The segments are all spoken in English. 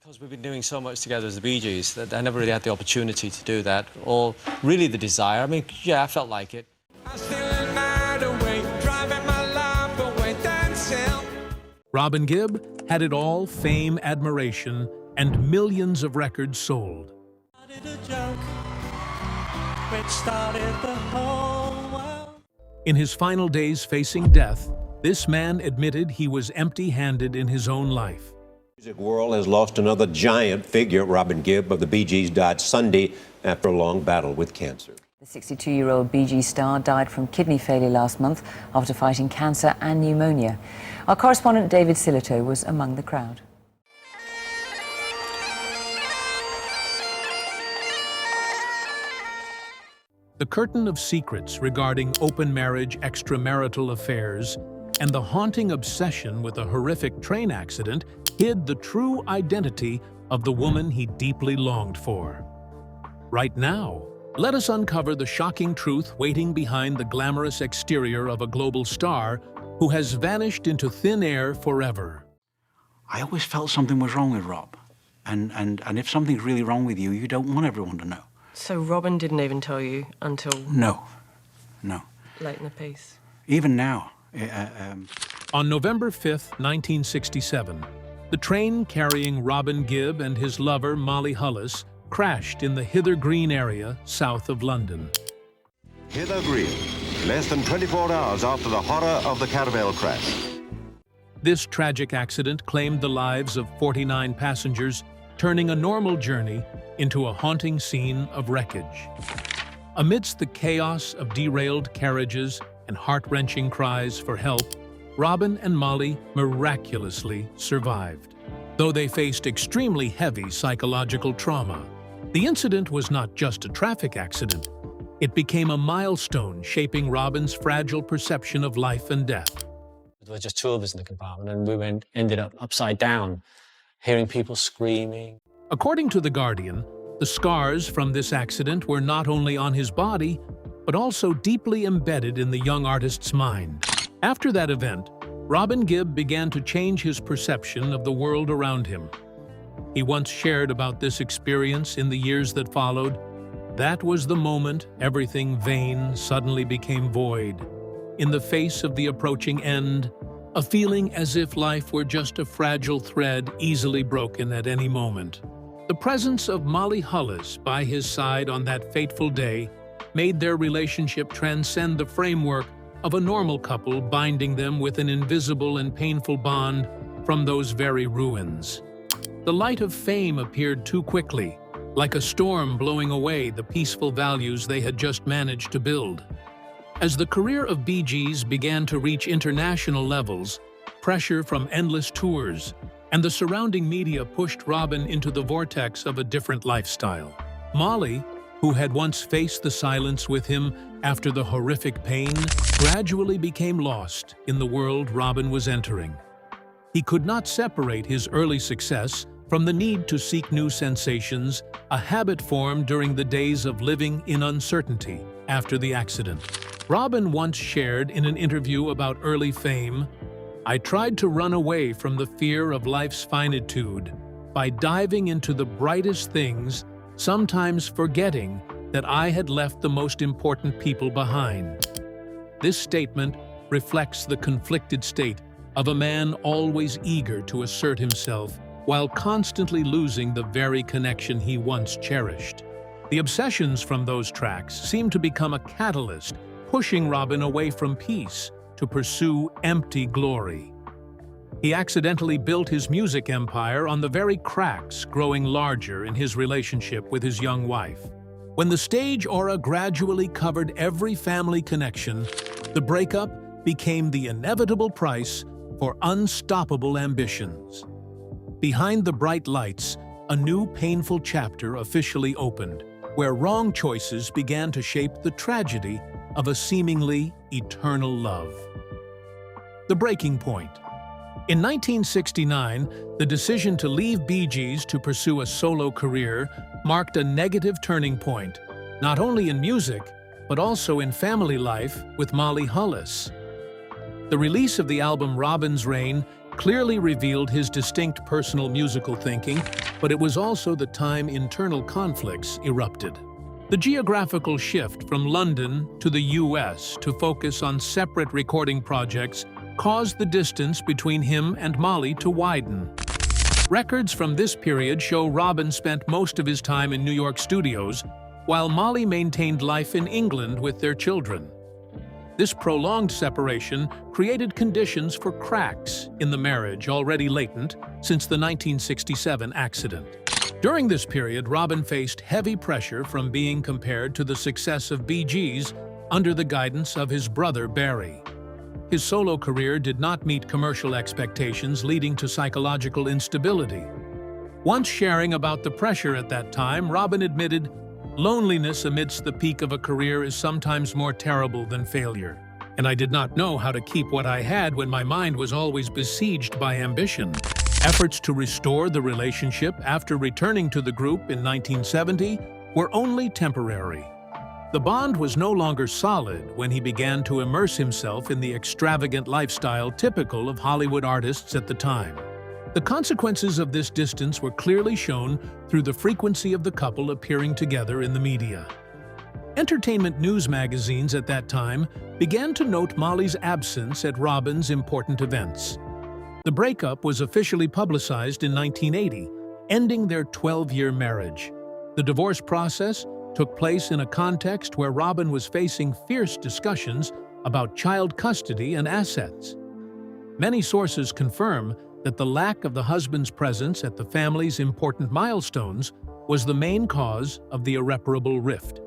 Because we've been doing so much together as the Bee Gees that I never really had the opportunity to do that, or really the desire. I mean, yeah, I felt like it. Robin Gibb had it all: fame, admiration, and millions of records sold. In his final days facing death, this man admitted he was empty-handed in his own life. The music world has lost another giant figure. Robin Gibb of the Bee Gees died Sunday after a long battle with cancer. The 62-year-old Bee Gees star died from kidney failure last month after fighting cancer and pneumonia. Our correspondent David Silito was among the crowd. The curtain of secrets regarding open marriage, extramarital affairs, and the haunting obsession with a horrific train accident hid the true identity of the woman he deeply longed for. Right now, let us uncover the shocking truth waiting behind the glamorous exterior of a global star who has vanished into thin air forever. I always felt something was wrong with Rob. And if something's really wrong with you, you don't want everyone to know. So Robin didn't even tell you until... No. Late in the piece? Even now. On November 5th, 1967, the train carrying Robin Gibb and his lover, Molly Hullis, crashed in the Hither Green area south of London. Hither Green, less than 24 hours after the horror of the caravel crash. This tragic accident claimed the lives of 49 passengers, turning a normal journey into a haunting scene of wreckage. Amidst the chaos of derailed carriages and heart-wrenching cries for help, Robin and Molly miraculously survived. Though they faced extremely heavy psychological trauma, the incident was not just a traffic accident. It became a milestone shaping Robin's fragile perception of life and death. There were just two of us in the compartment, and we ended up upside down, hearing people screaming. According to The Guardian, the scars from this accident were not only on his body, but also deeply embedded in the young artist's mind. After that event, Robin Gibb began to change his perception of the world around him. He once shared about this experience in the years that followed. That was the moment everything vain suddenly became void. In the face of the approaching end, a feeling as if life were just a fragile thread easily broken at any moment. The presence of Molly Hullis by his side on that fateful day made their relationship transcend the framework of a normal couple, binding them with an invisible and painful bond from those very ruins. The light of fame appeared too quickly, like a storm blowing away the peaceful values they had just managed to build. As the career of Bee Gees began to reach international levels, pressure from endless tours and the surrounding media pushed Robin into the vortex of a different lifestyle. Molly, who had once faced the silence with him after the horrific pain, gradually became lost in the world Robin was entering. He could not separate his early success from the need to seek new sensations, a habit formed during the days of living in uncertainty after the accident. Robin once shared in an interview about early fame, "I tried to run away from the fear of life's finitude by diving into the brightest things, sometimes forgetting that I had left the most important people behind." This statement reflects the conflicted state of a man always eager to assert himself while constantly losing the very connection he once cherished. The obsessions from those tracks seemed to become a catalyst, pushing Robin away from peace to pursue empty glory. He accidentally built his music empire on the very cracks growing larger in his relationship with his young wife. When the stage aura gradually covered every family connection, the breakup became the inevitable price for unstoppable ambitions. Behind the bright lights, a new painful chapter officially opened, where wrong choices began to shape the tragedy of a seemingly eternal love. The breaking point. In 1969, the decision to leave Bee Gees to pursue a solo career marked a negative turning point, not only in music, but also in family life with Molly Hullis. The release of the album Robin's Reign clearly revealed his distinct personal musical thinking, but it was also the time internal conflicts erupted. The geographical shift from London to the US to focus on separate recording projects caused the distance between him and Molly to widen. Records from this period show Robin spent most of his time in New York studios, while Molly maintained life in England with their children. This prolonged separation created conditions for cracks in the marriage already latent since the 1967 accident. During this period, Robin faced heavy pressure from being compared to the success of Bee Gees under the guidance of his brother Barry. His solo career did not meet commercial expectations, leading to psychological instability. Once sharing about the pressure at that time, Robin admitted, "Loneliness amidst the peak of a career is sometimes more terrible than failure, and I did not know how to keep what I had when my mind was always besieged by ambition." Efforts to restore the relationship after returning to the group in 1970 were only temporary. The bond was no longer solid when he began to immerse himself in the extravagant lifestyle typical of Hollywood artists at the time. The consequences of this distance were clearly shown through the frequency of the couple appearing together in the media. Entertainment news magazines at that time began to note Molly's absence at Robin's important events. The breakup was officially publicized in 1980, ending their 12-year marriage. The divorce process took place in a context where Robin was facing fierce discussions about child custody and assets. Many sources confirm that the lack of the husband's presence at the family's important milestones was the main cause of the irreparable rift.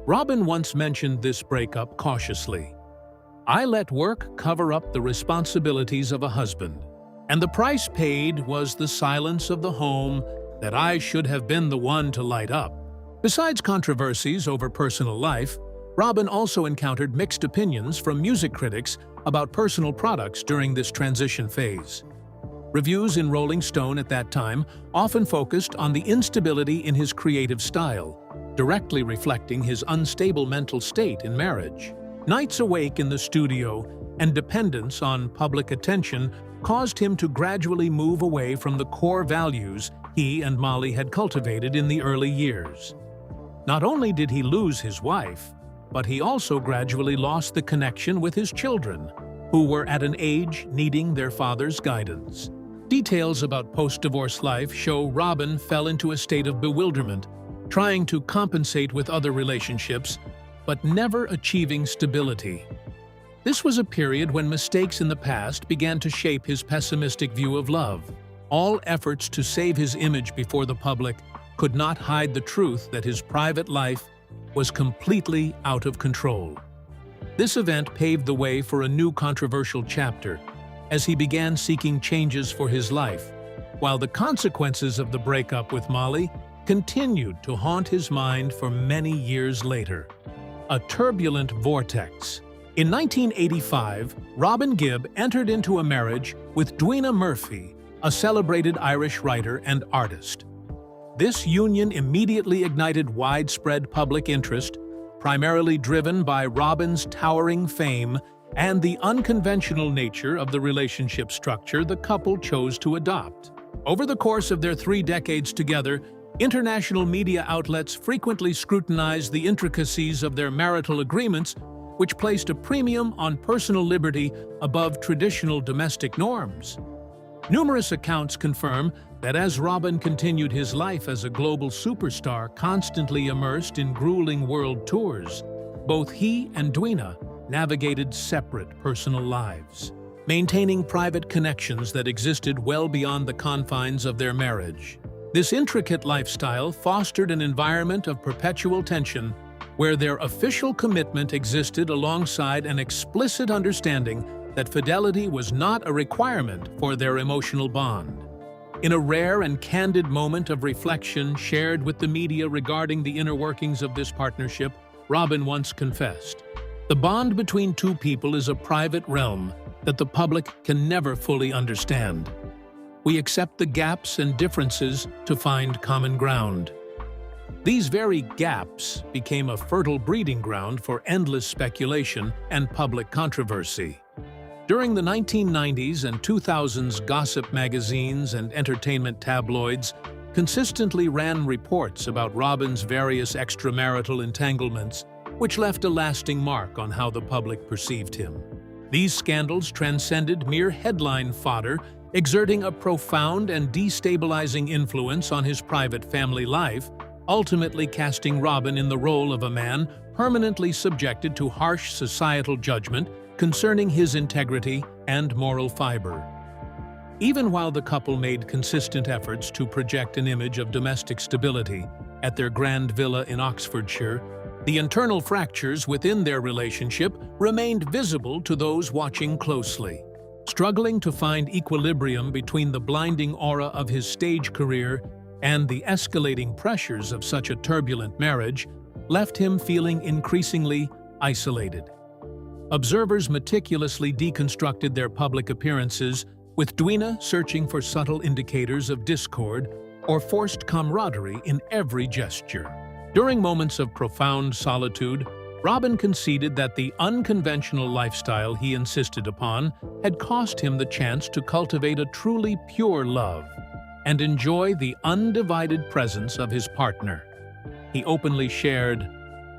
Robin once mentioned this breakup cautiously. "I let work cover up the responsibilities of a husband, and the price paid was the silence of the home that I should have been the one to light up." Besides controversies over personal life, Robin also encountered mixed opinions from music critics about personal products during this transition phase. Reviews in Rolling Stone at that time often focused on the instability in his creative style, directly reflecting his unstable mental state in marriage. Nights awake in the studio and dependence on public attention caused him to gradually move away from the core values he and Molly had cultivated in the early years. Not only did he lose his wife, but he also gradually lost the connection with his children, who were at an age needing their father's guidance. Details about post-divorce life show Robin fell into a state of bewilderment, trying to compensate with other relationships, but never achieving stability. This was a period when mistakes in the past began to shape his pessimistic view of love. All efforts to save his image before the public could not hide the truth that his private life was completely out of control. This event paved the way for a new controversial chapter as he began seeking changes for his life, while the consequences of the breakup with Molly continued to haunt his mind for many years later. A turbulent vortex. In 1985, Robin Gibb entered into a marriage with Dwina Murphy, a celebrated Irish writer and artist. This union immediately ignited widespread public interest, primarily driven by Robin's towering fame and the unconventional nature of the relationship structure the couple chose to adopt. Over the course of their 3 decades together, international media outlets frequently scrutinized the intricacies of their marital agreements, which placed a premium on personal liberty above traditional domestic norms. Numerous accounts confirm that as Robin continued his life as a global superstar constantly immersed in grueling world tours, both he and Dwina navigated separate personal lives, maintaining private connections that existed well beyond the confines of their marriage. This intricate lifestyle fostered an environment of perpetual tension where their official commitment existed alongside an explicit understanding that fidelity was not a requirement for their emotional bond. In a rare and candid moment of reflection shared with the media regarding the inner workings of this partnership, Robin once confessed, "The bond between two people is a private realm that the public can never fully understand. We accept the gaps and differences to find common ground." These very gaps became a fertile breeding ground for endless speculation and public controversy. During the 1990s and 2000s, gossip magazines and entertainment tabloids consistently ran reports about Robin's various extramarital entanglements, which left a lasting mark on how the public perceived him. These scandals transcended mere headline fodder, exerting a profound and destabilizing influence on his private family life, ultimately casting Robin in the role of a man permanently subjected to harsh societal judgment concerning his integrity and moral fiber. Even while the couple made consistent efforts to project an image of domestic stability at their grand villa in Oxfordshire, the internal fractures within their relationship remained visible to those watching closely. Struggling to find equilibrium between the blinding aura of his stage career and the escalating pressures of such a turbulent marriage left him feeling increasingly isolated. Observers meticulously deconstructed their public appearances, with Dwina searching for subtle indicators of discord or forced camaraderie in every gesture. During moments of profound solitude, Robin conceded that the unconventional lifestyle he insisted upon had cost him the chance to cultivate a truly pure love and enjoy the undivided presence of his partner. He openly shared,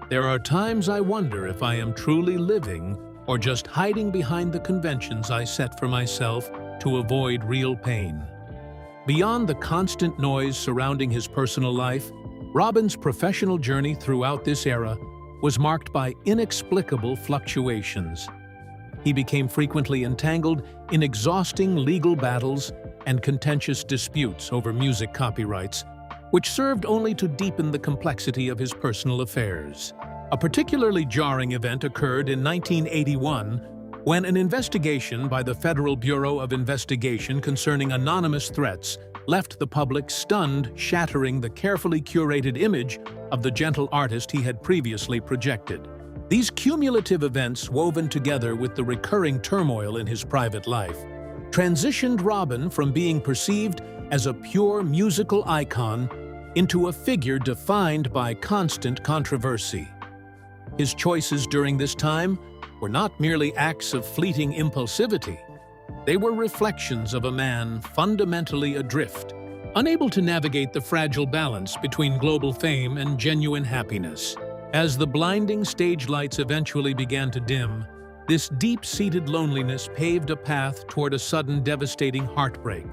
"There are times I wonder if I am truly living or just hiding behind the conventions I set for myself to avoid real pain." Beyond the constant noise surrounding his personal life, Robin's professional journey throughout this era was marked by inexplicable fluctuations. He became frequently entangled in exhausting legal battles and contentious disputes over music copyrights, which served only to deepen the complexity of his personal affairs. A particularly jarring event occurred in 1981 when an investigation by the Federal Bureau of Investigation concerning anonymous threats left the public stunned, shattering the carefully curated image of the gentle artist he had previously projected. These cumulative events, woven together with the recurring turmoil in his private life, transitioned Robin from being perceived as a pure musical icon into a figure defined by constant controversy. His choices during this time were not merely acts of fleeting impulsivity. They were reflections of a man fundamentally adrift, unable to navigate the fragile balance between global fame and genuine happiness. As the blinding stage lights eventually began to dim, this deep-seated loneliness paved a path toward a sudden devastating heartbreak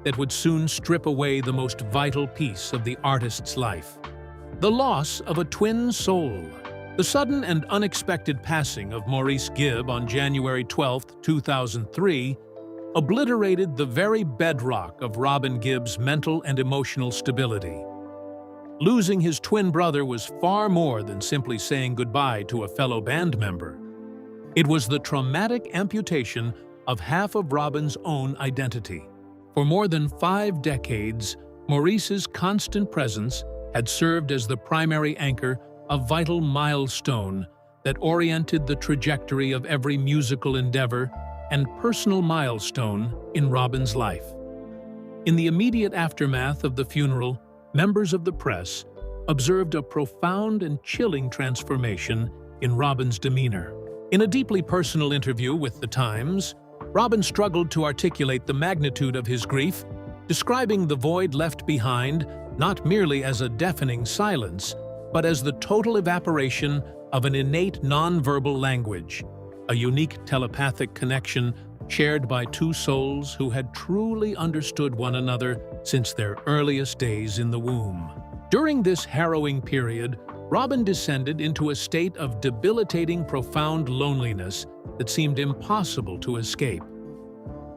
that would soon strip away the most vital piece of the artist's life: the loss of a twin soul. The sudden and unexpected passing of Maurice Gibb on January 12, 2003, obliterated the very bedrock of Robin Gibb's mental and emotional stability. Losing his twin brother was far more than simply saying goodbye to a fellow band member. It was the traumatic amputation of half of Robin's own identity. For more than 5 decades, Maurice's constant presence had served as the primary anchor, a vital milestone that oriented the trajectory of every musical endeavor and personal milestone in Robin's life. In the immediate aftermath of the funeral, members of the press observed a profound and chilling transformation in Robin's demeanor. In a deeply personal interview with The Times, Robin struggled to articulate the magnitude of his grief, describing the void left behind not merely as a deafening silence, but as the total evaporation of an innate nonverbal language, a unique telepathic connection shared by two souls who had truly understood one another since their earliest days in the womb. During this harrowing period, Robin descended into a state of debilitating, profound loneliness that seemed impossible to escape.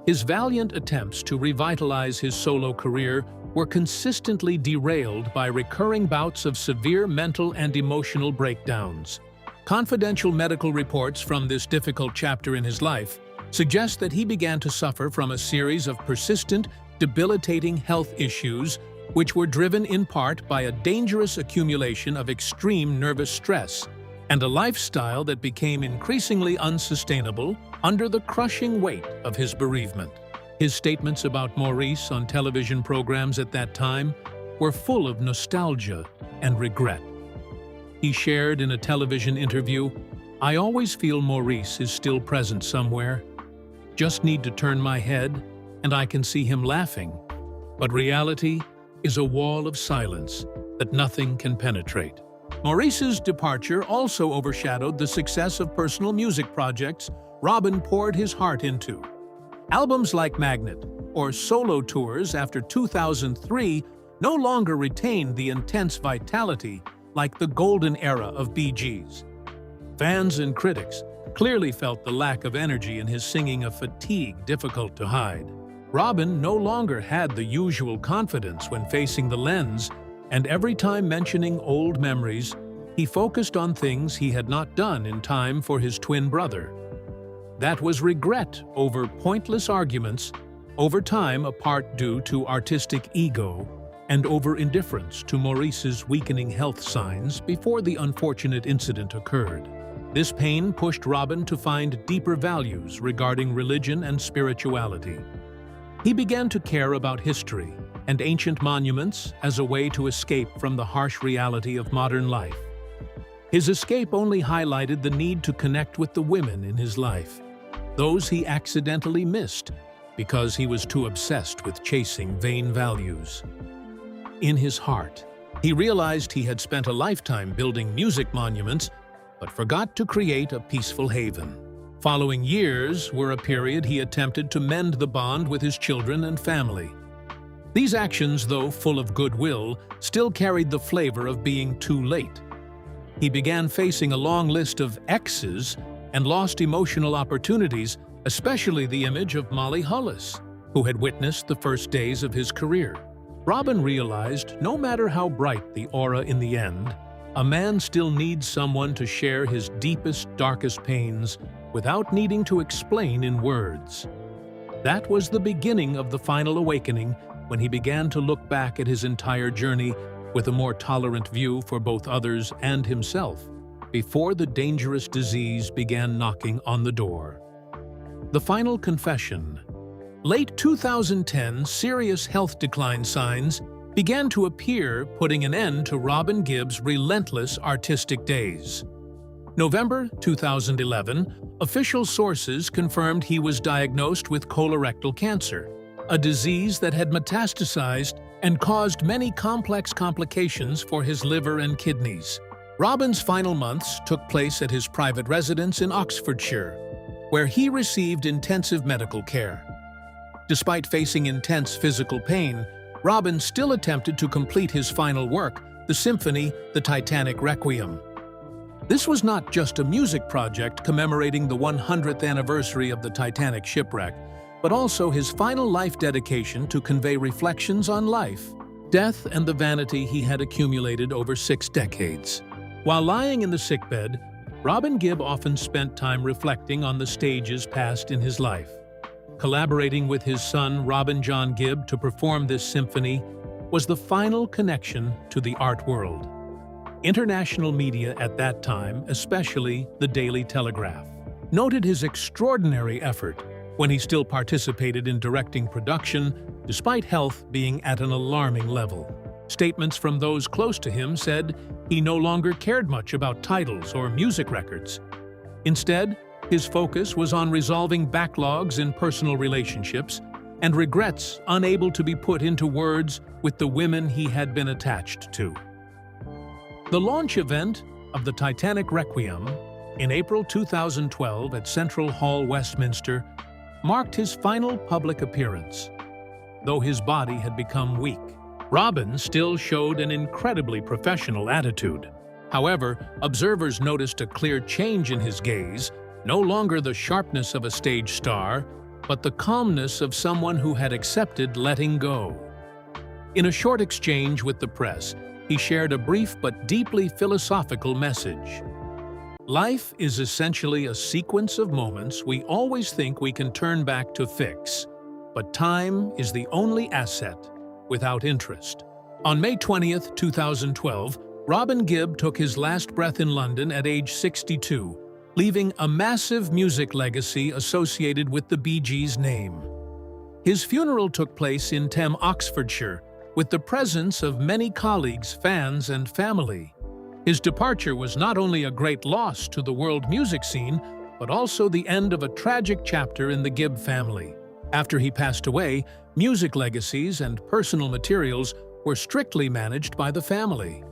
His valiant attempts to revitalize his solo career were consistently derailed by recurring bouts of severe mental and emotional breakdowns. Confidential medical reports from this difficult chapter in his life suggest that he began to suffer from a series of persistent, debilitating health issues which were driven in part by a dangerous accumulation of extreme nervous stress and a lifestyle that became increasingly unsustainable under the crushing weight of his bereavement. His statements about Maurice on television programs at that time were full of nostalgia and regret. He shared in a television interview, "I always feel Maurice is still present somewhere. Just need to turn my head, and I can see him laughing. But reality is a wall of silence that nothing can penetrate. Maurice's departure also overshadowed the success of personal music projects Robin poured his heart into. Albums like Magnet or solo tours after 2003 no longer retained the intense vitality like the golden era of Bee Gees. Fans and critics clearly felt the lack of energy in his singing, a fatigue difficult to hide. Robin no longer had the usual confidence when facing the lens, and every time mentioning old memories, he focused on things he had not done in time for his twin brother. That was regret over pointless arguments, over time a part due to artistic ego, and over indifference to Maurice's weakening health signs before the unfortunate incident occurred. This pain pushed Robin to find deeper values regarding religion and spirituality. He began to care about history and ancient monuments as a way to escape from the harsh reality of modern life. His escape only highlighted the need to connect with the women in his life, those he accidentally missed because he was too obsessed with chasing vain values. In his heart, he realized he had spent a lifetime building music monuments, but forgot to create a peaceful haven. Following years were a period he attempted to mend the bond with his children and family. These actions, though full of goodwill, still carried the flavor of being too late. He began facing a long list of exes and lost emotional opportunities, especially the image of Molly Hullis, who had witnessed the first days of his career. Robin realized no matter how bright the aura in the end, a man still needs someone to share his deepest, darkest pains without needing to explain in words. That was the beginning of the final awakening, when he began to look back at his entire journey with a more tolerant view for both others and himself, before the dangerous disease began knocking on the door. The final confession. Late 2010, serious health decline signs began to appear, putting an end to Robin Gibb's relentless artistic days. November 2011, official sources confirmed he was diagnosed with colorectal cancer, a disease that had metastasized and caused many complex complications for his liver and kidneys. Robin's final months took place at his private residence in Oxfordshire, where he received intensive medical care. Despite facing intense physical pain, Robin still attempted to complete his final work, the symphony, The Titanic Requiem. This was not just a music project commemorating the 100th anniversary of the Titanic shipwreck, but also his final life dedication to convey reflections on life, death, and the vanity he had accumulated over 6 decades. While lying in the sickbed, Robin Gibb often spent time reflecting on the stages passed in his life. Collaborating with his son, Robin John Gibb, to perform this symphony was the final connection to the art world. International media at that time, especially the Daily Telegraph, noted his extraordinary effort when he still participated in directing production, despite health being at an alarming level. Statements from those close to him said he no longer cared much about titles or music records. Instead, his focus was on resolving backlogs in personal relationships and regrets unable to be put into words with the women he had been attached to. The launch event of the Titanic Requiem in April 2012 at Central Hall, Westminster, marked his final public appearance. Though his body had become weak, Robin still showed an incredibly professional attitude. However, observers noticed a clear change in his gaze, no longer the sharpness of a stage star, but the calmness of someone who had accepted letting go. In a short exchange with the press, he shared a brief but deeply philosophical message. Life is essentially a sequence of moments we always think we can turn back to fix, but time is the only asset without interest. On May 20th, 2012, Robin Gibb took his last breath in London at age 62, leaving a massive music legacy associated with the Bee Gees' name. His funeral took place in Thames, Oxfordshire, with the presence of many colleagues, fans, and family. His departure was not only a great loss to the world music scene, but also the end of a tragic chapter in the Gibb family. After he passed away, music legacies and personal materials were strictly managed by the family.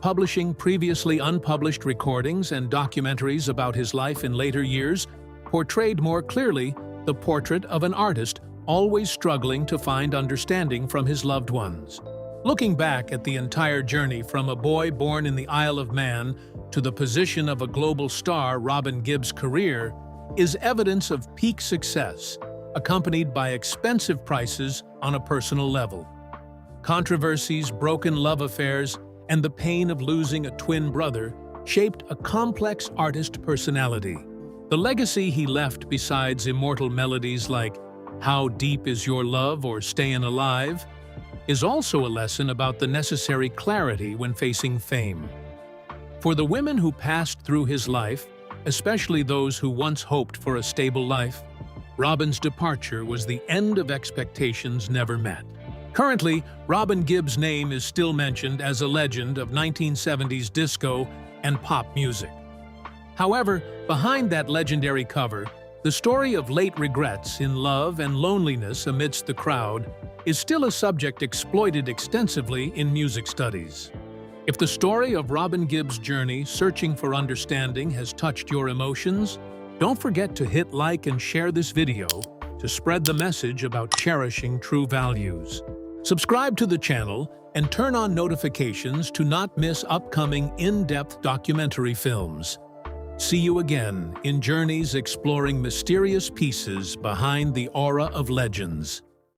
Publishing previously unpublished recordings and documentaries about his life in later years portrayed more clearly the portrait of an artist always struggling to find understanding from his loved ones. Looking back at the entire journey from a boy born in the Isle of Man to the position of a global star, Robin Gibb's career is evidence of peak success, accompanied by expensive prices on a personal level. Controversies, broken love affairs, and the pain of losing a twin brother shaped a complex artist personality. The legacy he left, besides immortal melodies like "How Deep Is Your Love" or "Stayin' Alive," is also a lesson about the necessary clarity when facing fame. For the women who passed through his life, especially those who once hoped for a stable life, Robin's departure was the end of expectations never met. Currently, Robin Gibb's name is still mentioned as a legend of 1970s disco and pop music. However, behind that legendary cover, the story of late regrets in love and loneliness amidst the crowd is still a subject exploited extensively in music studies. If the story of Robin Gibb's journey searching for understanding has touched your emotions, don't forget to hit like and share this video to spread the message about cherishing true values. Subscribe to the channel and turn on notifications to not miss upcoming in-depth documentary films. See you again in journeys exploring mysterious pieces behind the aura of legends.